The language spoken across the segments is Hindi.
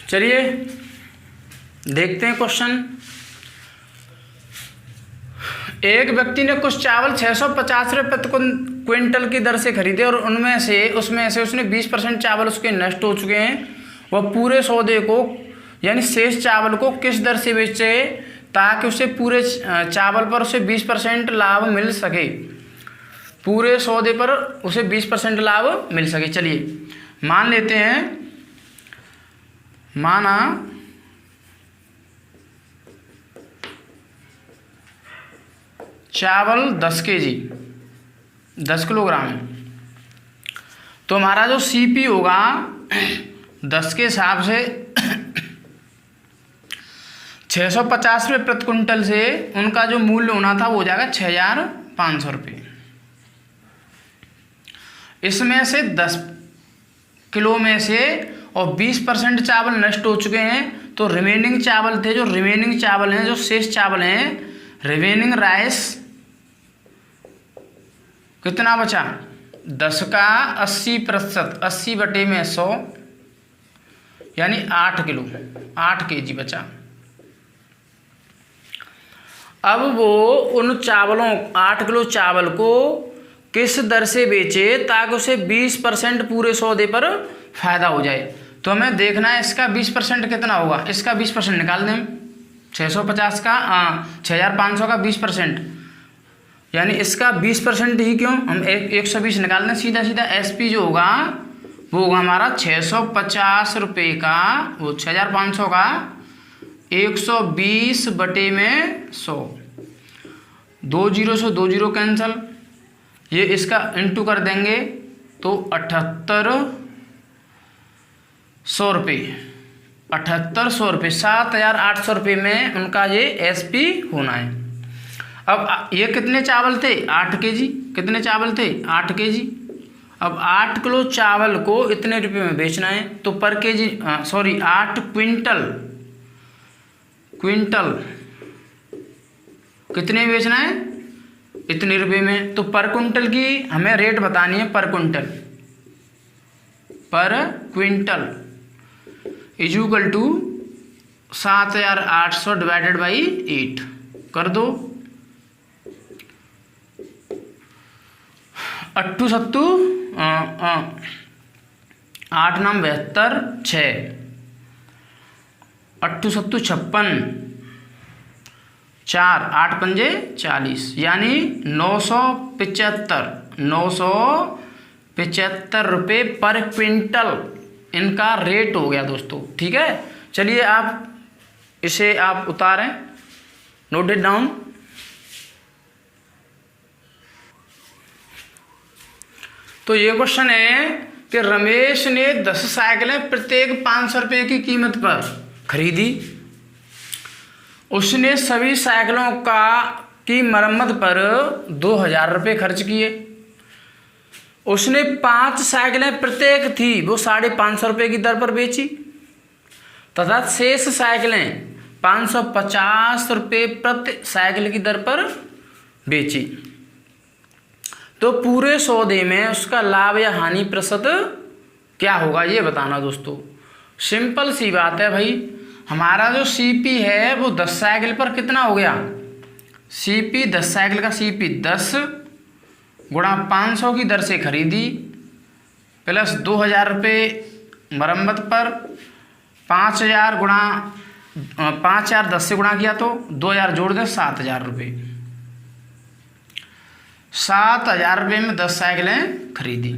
चलिए देखते हैं क्वेश्चन। एक व्यक्ति ने कुछ चावल 650 रुपये प्रति क्विंटल की दर से खरीदे और उसमें से उसने 20% चावल उसके नष्ट हो चुके हैं। वह पूरे सौदे को यानी शेष चावल को किस दर से बेचे ताकि उसे पूरे चावल पर उसे 20% लाभ मिल सके। पूरे सौदे पर उसे 20% लाभ मिल सके। चलिए मान लेते हैं, माना चावल 10 kg 10 किलोग्राम है, तो हमारा जो सीपी होगा 10 के हिसाब से 650 रुपये प्रति क्विंटल से उनका जो मूल्य होना था वो हो जाएगा 6500 रुपये। इसमें से 10 किलो में से और 20% चावल नष्ट हो चुके हैं, तो रिमेनिंग चावल थे, जो रिमेनिंग चावल हैं, जो शेष चावल हैं, रिमेनिंग राइस कितना बचा 10 का 80%, 80/100 यानी 8 किलो 8 kg बचा। अब वो उन चावलों 8 किलो चावल को किस दर से बेचे ताकि उसे 20% पूरे सौदे पर फायदा हो जाए। तो हमें देखना है इसका 20% कितना होगा। इसका 20% निकाल दें, 650 का 6500 का 20%, यानी इसका 20% ही क्यों, हम 120 निकाल दें। सीधा सीधा एसपी जो होगा वो होगा हमारा 650 रुपये का, वो 6500 का 120/100, 2 0 से 2 0 कैंसल, ये इसका इंटू कर देंगे तो 7800 रुपये, 7800 रुपये, 7800 रुपये में उनका ये एसपी होना है। अब ये कितने चावल थे 8 kg, कितने चावल थे 8 kg। अब 8 किलो चावल को इतने रुपये में बेचना है, तो पर केजी 8 क्विंटल कितने बेचना है इतने रुपये में। तो पर क्विंटल की हमें रेट बतानी है, पर quintal equal to 7800 divided by 8 कर दो, 8 7 8 9 72 6, 8 7 56, 4 8 5 40, यानी 975 रुपये पर क्विंटल इनका रेट हो गया दोस्तों। ठीक है, चलिए आप इसे आप उतारें, नोट इट डाउन। तो ये क्वेश्चन है कि रमेश ने 10 साइकिलें प्रत्येक 500 रुपये की कीमत पर खरीदी। उसने सभी साइकिलों की मरम्मत पर 2000 रुपये खर्च किए। उसने 5 साइकिलें प्रत्येक थी वो 550 रुपये की दर पर बेची तथा शेष साइकिलें 550 रुपये प्रति साइकिल की दर पर बेची। तो पूरे सौदे में उसका लाभ या हानि प्रतिशत क्या होगा ये बताना दोस्तों। सिंपल सी बात है भाई, हमारा जो सीपी है वो 10 साइकिल पर कितना हो गया, सीपी 10 साइकिल का सीपी 10 गुणा 500 की दर से खरीदी प्लस 2000 रुपये मरम्मत पर, 5000 गुणा 5000 10 से गुणा किया तो 2000 जोड़ दें 7000 रुपये, 7000 रुपये में 10 साइकिलें खरीदी।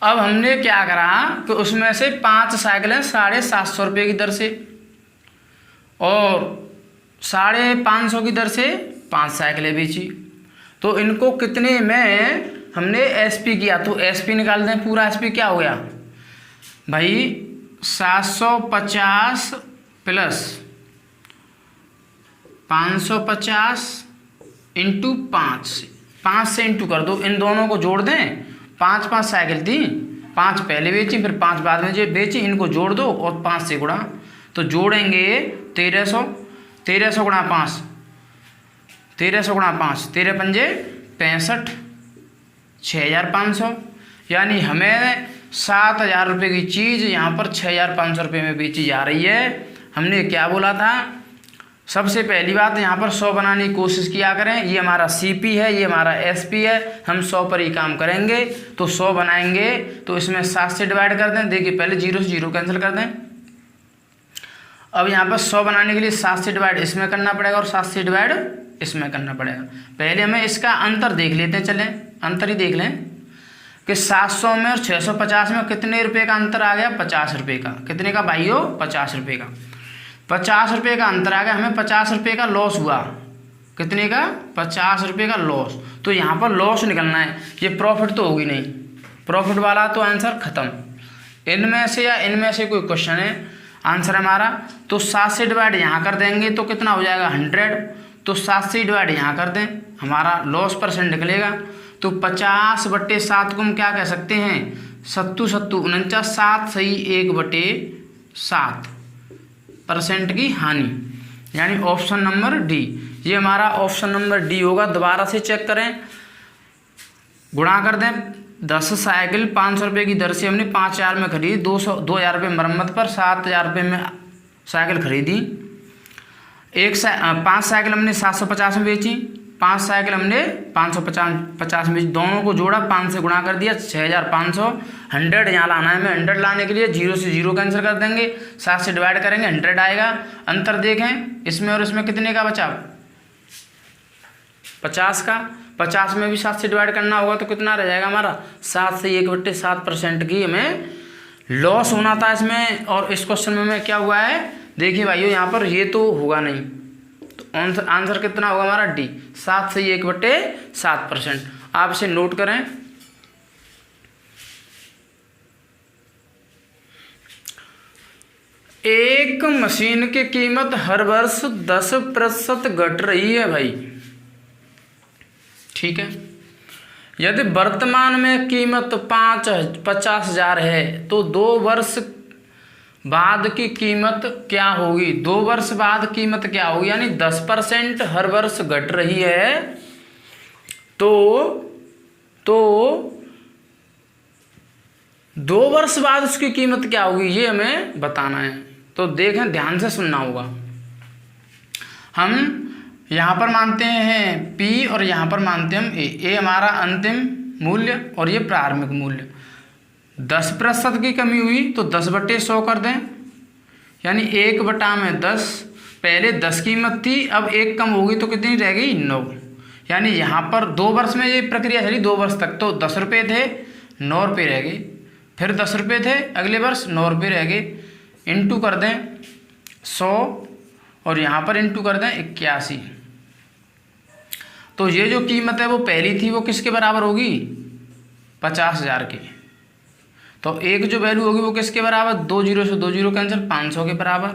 अब हमने क्या करा कि उसमें से 5 साइकिलें 750 रुपये की दर से और 550 की दर से 5 साइकिलें बेची। तो इनको कितने में हमने एसपी किया, तो एसपी निकाल दें। पूरा एसपी क्या हो गया भाई 750 प्लस 550 इंटू 5 से इंटू कर दो, इन दोनों को जोड़ दें। 5 साइकिल थी, 5 पहले बेची फिर 5 बाद में जो बेची, इनको जोड़ दो और 5 से गुणा, तो जोड़ेंगे 1300 गुणा 5, 1300 गुणा 5, 13 पंजे 65, 6500, यानी हमें 7,000 रुपये की चीज़ यहाँ पर 6,500 रुपये में बेची जा रही है। हमने क्या बोला था, सबसे पहली बात यहाँ पर 100 बनाने की कोशिश किया करें। ये हमारा CP है, ये हमारा SP है, हम 100 पर ही काम करेंगे। तो 100 बनाएंगे तो इसमें 7 से डिवाइड कर दें। देखिए पहले 0 से 0 कैंसिल कर दें। अब यहाँ पर 100 बनाने के लिए 7 से डिवाइड इसमें करना पड़ेगा और 7 से डिवाइड इसमें करना पड़ेगा। पहले हमें इसका अंतर देख लेते हैं, चलें अंतर ही देख लें कि 700 में और 650 में कितने रुपए का अंतर आ गया, 50 रुपये का। कितने का भाइयों, 50 रुपये का। 50 रुपये का अंतर आ गया, हमें 50 रुपये का लॉस हुआ। कितने का, 50 रुपये का लॉस। तो यहाँ पर लॉस निकलना है, ये प्रॉफिट तो होगी नहीं। प्रॉफिट वाला तो आंसर खत्म। इनमें से या इनमें से कोई क्वेश्चन है, आंसर हमारा तो 7 से डिवाइड यहाँ कर देंगे तो कितना हो जाएगा, 100। तो 7 से डिवाइड यहाँ कर दें, हमारा लॉस परसेंट निकलेगा। तो 50/7 को हम क्या कह सकते हैं, 7 7 सही 1/7% की हानि, यानी ऑप्शन नंबर डी। ये हमारा ऑप्शन नंबर डी होगा। दोबारा से चेक करें, गुणा कर दें। 10 साइकिल 500 रुपये की दर से हमने 5,000 में खरीदी, 2,000 रुपये मरम्मत पर 7,000 रुपये में साइकिल खरीदी। 5 साइकिल हमने 750 में बेची, 5 साइकिल हमने 550 में बेची। दोनों को जोड़ा, 5 से गुणा कर दिया, 6,500। 100 यहाँ लाना है, हमें 100 लाने के लिए 0 से 0 कैंसिल कर देंगे, 7 से डिवाइड करेंगे, 100 आएगा। अंतर देखें इसमें और इसमें कितने का बचा, 50 का। 50 में भी 7 से डिवाइड करना होगा तो कितना रह जाएगा हमारा, 7 से 1/7% की हमें लॉस होना था इसमें। और इस क्वेश्चन में हमें क्या हुआ है, देखिए भाइयों यहाँ पर ये तो होगा नहीं, तो आंसर कितना होगा हमारा डी, 7 से 1/7%। आप इसे नोट करें। एक मशीन की कीमत हर वर्ष 10% घट रही है भाई, ठीक है। यदि वर्तमान में कीमत 50,000 है तो 2 वर्ष बाद की कीमत क्या होगी, 2 वर्ष बाद कीमत क्या होगी, यानी 10% हर वर्ष घट रही है। तो 2 वर्ष बाद उसकी कीमत क्या होगी, ये हमें बताना है। तो देखें, ध्यान से सुनना होगा। हम यहाँ पर मानते हैं P और यहाँ पर मानते हैं हम A हमारा अंतिम मूल्य और ये प्रारंभिक मूल्य। 10% की कमी हुई तो 10/100 कर दें, यानी 1/10। पहले 10 कीमत थी, अब 1 कम होगी तो कितनी रह गई, 9। यानी यहाँ पर 2 वर्ष में ये प्रक्रिया चली, 2 वर्ष तक। तो 10 रुपये थे, 9 रुपये रह गए, फिर 10 रुपये थे, अगले वर्ष 9 रुपये रह गए। इंटू कर दें 100 और यहाँ पर इंटू कर दें 81। तो ये जो कीमत है वो पहली थी, वो किसके बराबर होगी, 50,000 की। तो एक जो वैल्यू होगी वो किसके बराबर, 2 0 से 2 0 कैंसिल, 500 के बराबर,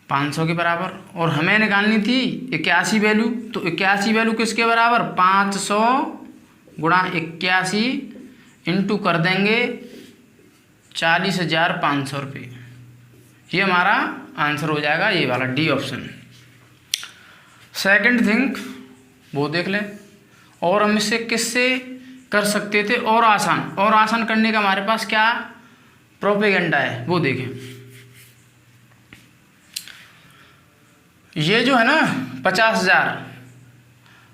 500 के बराबर। और हमें निकालनी थी 81 वैल्यू, तो 81 वैल्यू किसके बराबर, 500 गुणा 81 इंटू कर देंगे 40,500 रुपये। ये हमारा आंसर हो जाएगा, ये वाला डी ऑप्शन। सेकंड थिंक वो देख लें। और हम इससे किससे कर सकते थे, और आसान करने का हमारे पास क्या प्रोपेगेंडा है वो देखें। ये जो है ना 50,000,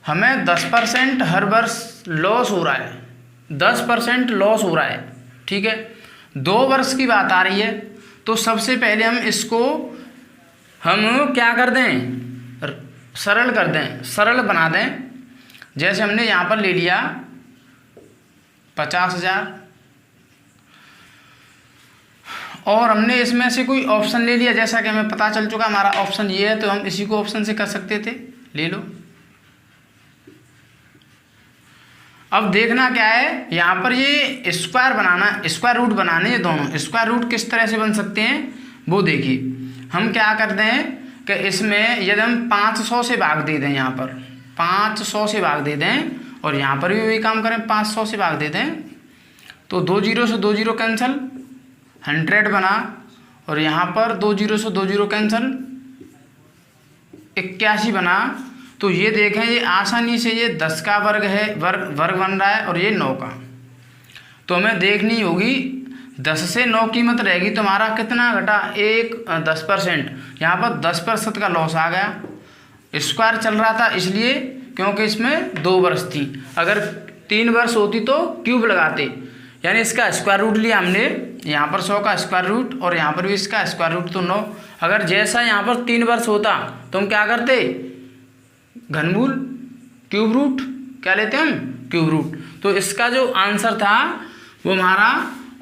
हमें 10% हर वर्ष लॉस हो रहा है, 10% लॉस हो रहा है, ठीक है। 2 वर्ष की बात आ रही है, तो सबसे पहले हम इसको हम क्या कर दें, सरल कर दें, सरल बना दें। जैसे हमने यहाँ पर ले लिया 50,000 और हमने इसमें से कोई ऑप्शन ले लिया, जैसा कि हमें पता चल चुका हमारा ऑप्शन ये है, तो हम इसी को ऑप्शन से कर सकते थे, ले लो। अब देखना क्या है, यहाँ पर ये स्क्वायर बनाना, स्क्वायर रूट बनाने, ये दोनों स्क्वायर रूट किस तरह से बन सकते हैं वो देखिए। हम क्या करते हैं कि इसमें यदि हम 500 से भाग दे दें, यहाँ पर 500 से भाग दे दें और यहाँ पर भी वही काम करें, 500 से भाग दे दें, तो 2 0 से 2 0 कैंसिल, 100 बना, और यहाँ पर 2 0 से 2 0 कैंसिल, 81 बना। तो ये देखें, ये आसानी से ये 10 का वर्ग है, वर्ग बन रहा है, और ये 9 का। तो हमें देखनी होगी 10 से 9 कीमत रहेगी तो हमारा कितना घटा 10%। यहाँ पर 10% का लॉस आ गया। स्क्वायर चल रहा था इसलिए क्योंकि इसमें 2 वर्ष थी, अगर 3 वर्ष होती तो क्यूब लगाते, यानी इसका स्क्वायर रूट लिया हमने, यहाँ पर 100 का स्क्वायर रूट और यहाँ पर भी इसका स्क्वायर रूट तो 9। अगर जैसा यहाँ पर 3 वर्ष होता तो हम क्या करते, घनमूल क्यूब रूट, क्या लेते हम, क्यूब रूट। तो इसका जो आंसर था वो हमारा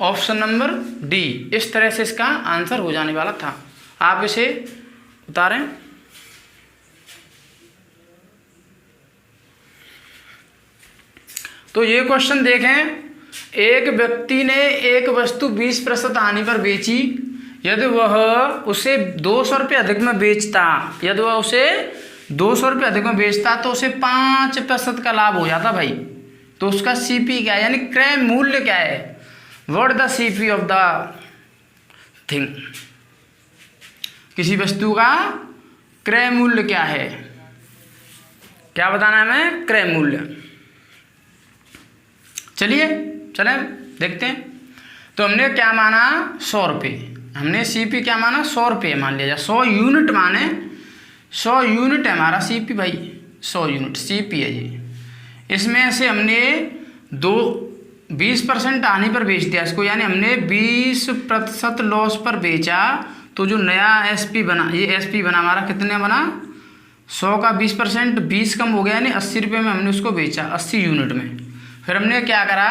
ऑप्शन नंबर डी, इस तरह से इसका आंसर हो जाने वाला था। आप इसे उतारें। तो ये क्वेश्चन देखें, एक व्यक्ति ने एक वस्तु 20% हानि पर बेची, यदि वह उसे 200 रुपये अधिक में बेचता, यदि वह उसे 200 रुपये अधिक में बेचता तो उसे 5% का लाभ हो जाता भाई। तो उसका सीपी क्या है, यानी क्रय मूल्य क्या है, what the CP of the thing, किसी वस्तु का क्रय मूल्य क्या है, क्या बताना है हमें, क्रय मूल्य। चलिए देखते हैं। तो हमने क्या माना, 100 रुपये, हमने सीपी क्या माना, 100 रुपये मान लिया, 100 यूनिट माने, 100 यूनिट है हमारा सीपी भाई, 100 यूनिट सीपी है जी। इसमें से हमने 20% हानि पर बेच दिया इसको, यानी हमने 20% लॉस पर बेचा, तो जो नया एसपी बना, ये एसपी बना हमारा, कितने बना, 100 का 20%, 20 कम हो गया, यानी 80 रुपये में हमने उसको बेचा, 80 यूनिट में। फिर हमने क्या करा,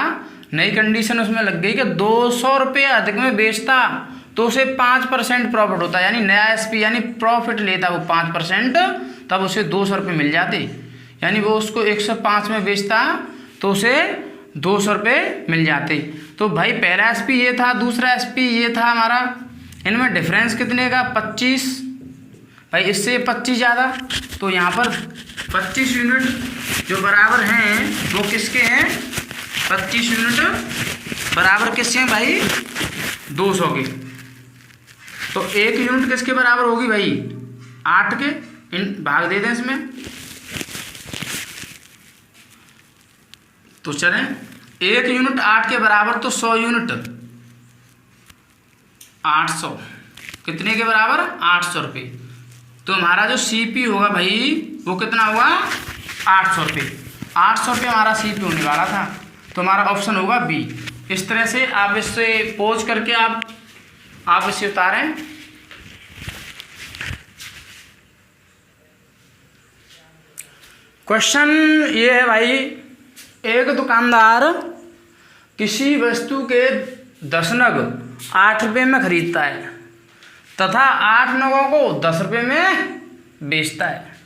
नई कंडीशन उसमें लग गई कि 200 रुपये अधिक में बेचता तो उसे 5% प्रॉफिट होता, यानी नया एसपी यानी प्रॉफिट लेता वो 5%, तब उसे 200 रुपये मिल जाते, यानी वो उसको 105 में बेचता तो उसे 200 रुपये मिल जाते। तो भाई पहला एसपी ये था, दूसरा एसपी ये था हमारा, इनमें डिफरेंस कितने का, 25, भाई इससे 25 ज़्यादा, तो यहाँ पर 25 यूनिट जो बराबर हैं वो किसके हैं, 25 यूनिट बराबर किसके हैं भाई, 200 के। तो 1 यूनिट किसके बराबर होगी भाई, 8 के, इन भाग दे दें इसमें। तो चलें, 1 यूनिट 8 के बराबर, तो 100 यूनिट 800, कितने के बराबर, 800 रुपये। तो हमारा जो सीपी होगा भाई वो कितना हुआ, 800 रुपये, 800 रुपये हमारा सीपी होने वाला था। तो हमारा ऑप्शन होगा बी। इस तरह से आप इससे पोज करके आप इसे उतारें। क्वेश्चन ये है भाई, एक दुकानदार किसी वस्तु के 10 नग 8 रुपये में खरीदता है तथा 8 नगों को 10 रुपये में बेचता है,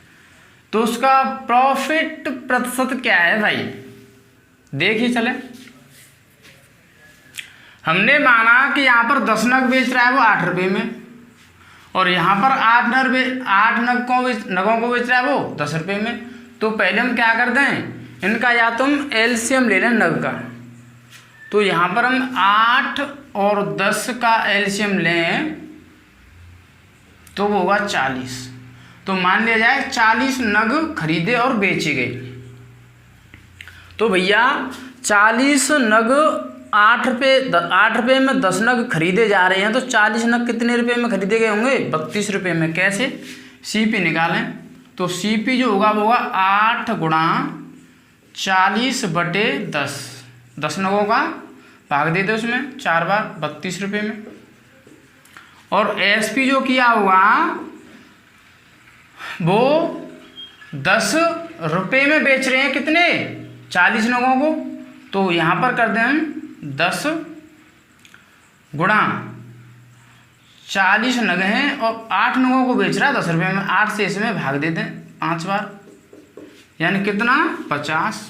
तो उसका प्रॉफिट प्रतिशत क्या है भाई, देखिए चले। हमने माना कि यहाँ पर 10 नग बेच रहा है वो 8 रुपये में, और यहाँ पर 8 नगों को बेच रहा है वो 10 रुपये में। तो पहले हम क्या कर दें, इनका या तुम एलसीएम ले लें नग का, तो यहाँ पर हम 8 और 10 का एलसीएम लें तो वो होगा 40। तो मान लिया जाए 40 नग खरीदे और बेचे गए। तो भैया 40 नग 8 रुपये में 10 नग खरीदे जा रहे हैं, तो 40 नग कितने रुपए में खरीदे गए होंगे, 32 रुपये में। कैसे, सीपी निकालें, तो सीपी जो होगा वो होगा 8 गुणा 40 बटे 10, 10 नगों का भाग दे दो उसमें 4 बार, 32 रुपये में। और एसपी जो किया हुआ वो 10 रुपये में बेच रहे हैं, कितने, 40 नगों को। तो यहाँ पर कर दें हम 10 गुणा 40 नग हैं और 8 नगों को बेच रहा है 10 रुपये में, 8 से इसमें भाग दे दें 5 बार, यानी कितना, 50।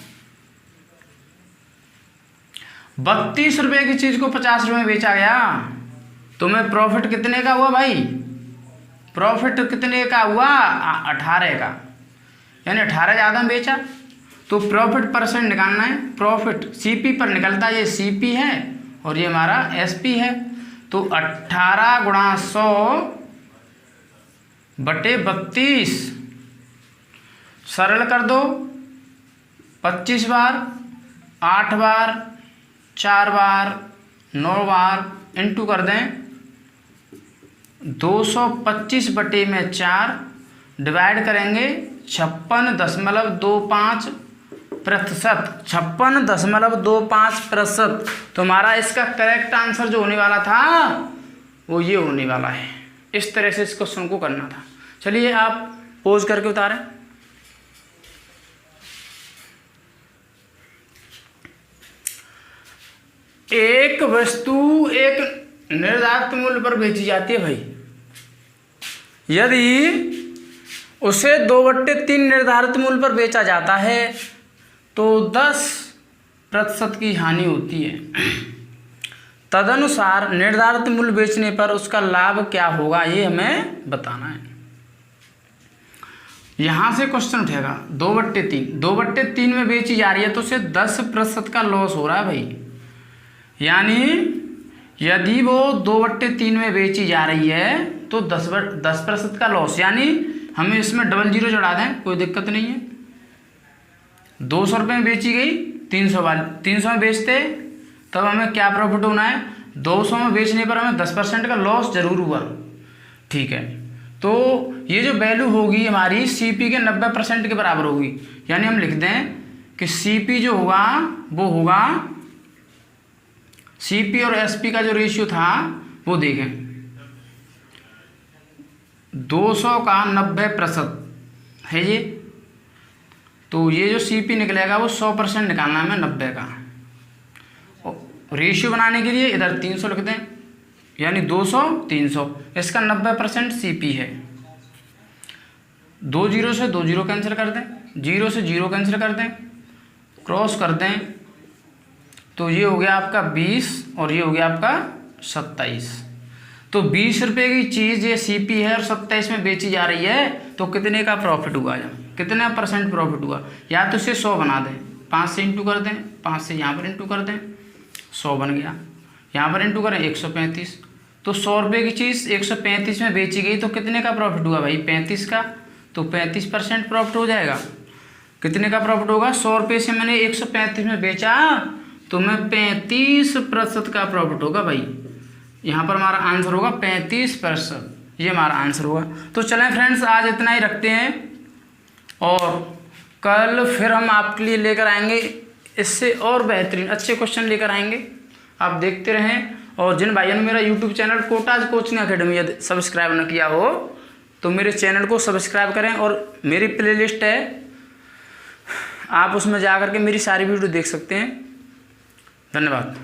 32 रुपये की चीज़ को 50 रुपये में बेचा गया, तो मैं प्रॉफिट कितने का हुआ भाई, प्रॉफिट कितने का हुआ, 18 का, यानी 18 ज़्यादा में बेचा। तो प्रॉफिट परसेंट निकालना है, प्रॉफिट सीपी पर निकलता है, ये सीपी है और ये हमारा एसपी है। तो 18 गुणा 100 बटे 32, सरल कर दो, 25 बार, 8 बार, 4 बार 9 बार इंटू कर दें 225/4 डिवाइड करेंगे 56.25%। 56.25%। तो हमारा इसका करेक्ट आंसर जो होने वाला था वो ये होने वाला है। इस तरह से इस क्वेश्चन को करना था। चलिए आप पोज करके उतारें। एक वस्तु एक निर्धारित मूल्य पर बेची जाती है भाई, यदि उसे 2/3 निर्धारित मूल्य पर बेचा जाता है तो 10% की हानि होती है। तदनुसार निर्धारित मूल्य बेचने पर उसका लाभ क्या होगा, ये हमें बताना है। यहाँ से क्वेश्चन उठेगा 2/3 में बेची जा रही है तो उसे 10% का लॉस हो रहा है भाई। यानी यदि वो 2/3 में बेची जा रही है तो 10% का लॉस, यानी हमें इसमें डबल जीरो चढ़ा दें, कोई दिक्कत नहीं है। 200 रुपये में बेची गई, 300 में बेचते तब हमें क्या प्रॉफिट होना है, 200 में बेचने पर हमें 10% का लॉस जरूर हुआ। ठीक है, तो ये जो वैल्यू होगी हमारी CP के 90% के बराबर होगी। यानी हम लिख दें कि CP जो होगा वो होगा, CP और SP का जो रेशियो था वो देखें, 200 का 90% है ये, तो ये जो CP निकलेगा वो 100% निकालना है हमें 90 का। रेशियो बनाने के लिए इधर 300 लिख दें, यानी 200 300, इसका 90% CP है। 2 जीरो से 2 जीरो कैंसिल कर दें, 0 से 0 कैंसिल कर दें, क्रॉस कर दें, तो ये हो गया आपका 20 और ये हो गया आपका 27। तो 20 रुपये की चीज़ ये CP है और 27 में बेची जा रही है, तो कितने का प्रॉफिट हुआ, कितना % प्रॉफिट हुआ। या तो इसे 100 बना दें, 5 से इंटू कर दें, 5 से यहाँ पर इंटू कर दें, 100 बन गया। यहाँ पर इंटू करें 135, तो 100 रुपये की चीज़ 135 में बेची गई तो कितने का प्रॉफिट हुआ भाई, 35 का। तो 35% प्रॉफिट हो जाएगा। कितने का प्रॉफिट होगा, 100 रुपये से मैंने 135 में बेचा तो मैं 35% का प्रॉफिट होगा भाई। यहाँ पर हमारा आंसर होगा 35%, ये हमारा आंसर होगा। तो चलें फ्रेंड्स, आज इतना ही रखते हैं और कल फिर हम आपके लिए लेकर आएंगे इससे और बेहतरीन अच्छे क्वेश्चन लेकर आएंगे। आप देखते रहें, और जिन भाइयों ने मेरा YouTube channel Kota's coaching academy यदि सब्सक्राइब न किया हो तो मेरे चैनल को सब्सक्राइब करें, और मेरी प्लेलिस्ट है, आप उसमें जा कर के मेरी सारी वीडियो देख सकते हैं। धन्यवाद।